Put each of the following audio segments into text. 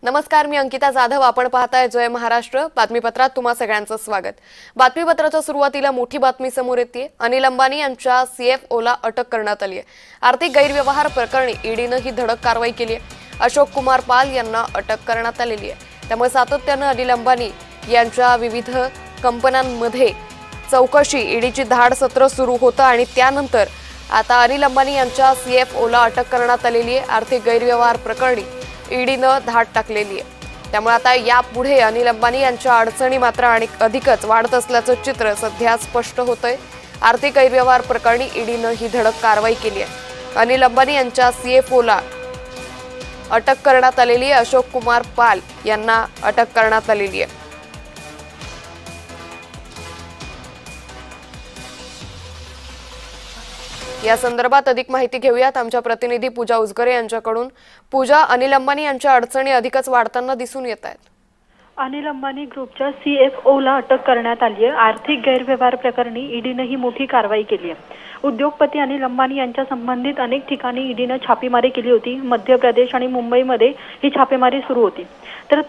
नमस्कार, मी अंकिता जाधव. आपण पाहताय जय महाराष्ट्र बातमीपत्रात तुम्हा सगळ्यांचं स्वागत. बातमीपत्राच्या सुरुवातीला मोठी बातमी समोर येते. अनिल अंबानी यांच्या CFOला अटक करण्यात आली आहे. आर्थिक गैरव्यवहार प्रकरणी ईडीनं ही धडक कारवाई केली आहे. अशोक कुमार पाल यांना अटक करण्यात आलेली आहे. त्यामुळे सातत्यानं अनिल अंबानी यांच्या विविध कंपन्यांमध्ये चौकशी ईडीची धाड सत्र सुरू होतं आणि त्यानंतर आता अनिल अंबानी यांच्या CFOला अटक करण्यात आलेली आहे. आर्थिक गैरव्यवहार प्रकरणी ईडीनं धाड टाकलेली आहे. त्यामुळे आता यापुढे अनिल अंबानी यांच्या अडचणी मात्र आणि अधिकच वाढत असल्याचं चित्र सध्या स्पष्ट होतंय. आर्थिक गैरव्यवहार प्रकरणी ईडीनं ही धडक कारवाई केली आहे. अनिल अंबानी यांच्या CFOला अटक करण्यात आलेली आहे. अशोक कुमार पाल यांना अटक करण्यात आलेली आहे. या संदर्भात अधिक माहिती घेऊयात आमच्या प्रतिनिधी पूजा उजगरे यांच्याकडून. पूजा, अनिल अंबानी यांच्या अडचणी अधिकच वाढताना दिसून येत आहेत. अनिल अंबानी ग्रुपच्या CFOला अटक करण्यात आली आहे. आर्थिक गैरव्यवहार प्रकरणी ईडीनं ही मोठी कारवाई केली आहे. उद्योगपती अनिल अंबानी यांच्या संबंधित अनेक ठिकाणी ईडीनं छापेमारी केली होती. मध्य प्रदेश आणि मुंबईमध्ये ही छापेमारी सुरू होती. तर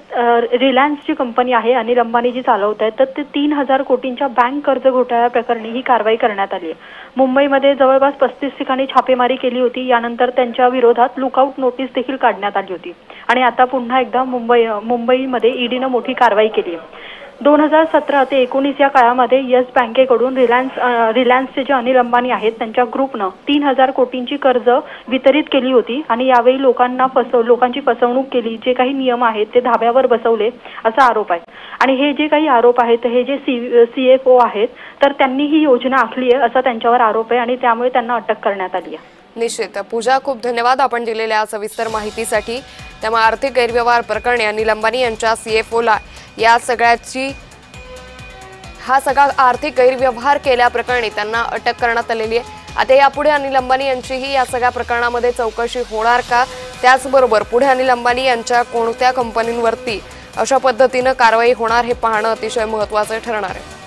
रिलायन्सची कंपनी आहे अनिल अंबानी जी चालवत आहेत, तर ते 3,000 कोटींच्या बँक कर्ज घोटाळ्या प्रकरणी ही कारवाई करण्यात आली आहे. मुंबईमध्ये जवळपास 35 ठिकाणी छापेमारी केली होती. यानंतर त्यांच्या विरोधात लुकआउट नोटीस देखील काढण्यात आली होती आणि आता पुन्हा एकदा मुंबईमध्ये ईडीनं मोठी कारवाई केली आहे. 2017 ते 19 या काळामध्ये येस बँकेकडून रिलायन्सचे जे अनिल अंबानी आहेत त्यांच्या ग्रुपनं 3,000 कोटींची कर्ज वितरित केली होती आणि यावेळी लोकांची फसवणूक केली. जे काही नियम आहेत ते धाब्यावर बसवले असा आरोप आहे. आणि हे जे काही आरोप आहेत, हे जे CFO आहेत, तर त्यांनी ही योजना आखली आहे असा त्यांच्यावर आरोप आहे आणि त्यामुळे त्यांना अटक करण्यात आली आहे. निश्चित. पूजा, खूप धन्यवाद आपण दिलेल्या सविस्तर माहितीसाठी. त्यामुळे आर्थिक गैरव्यवहार प्रकरणी अनिल अंबानी यांच्या CFOला या सगळा आर्थिक गैरव्यवहार केल्याप्रकरणी त्यांना अटक करण्यात आलेली आहे. आता यापुढे अनिल अंबानी यांचीही या सगळ्या प्रकरणामध्ये चौकशी होणार का? त्याचबरोबर पुढे अनिल अंबानी यांच्या कोणत्या कंपनींवरती अशा पद्धतीनं कारवाई होणार हे पाहणं अतिशय महत्त्वाचं ठरणार आहे.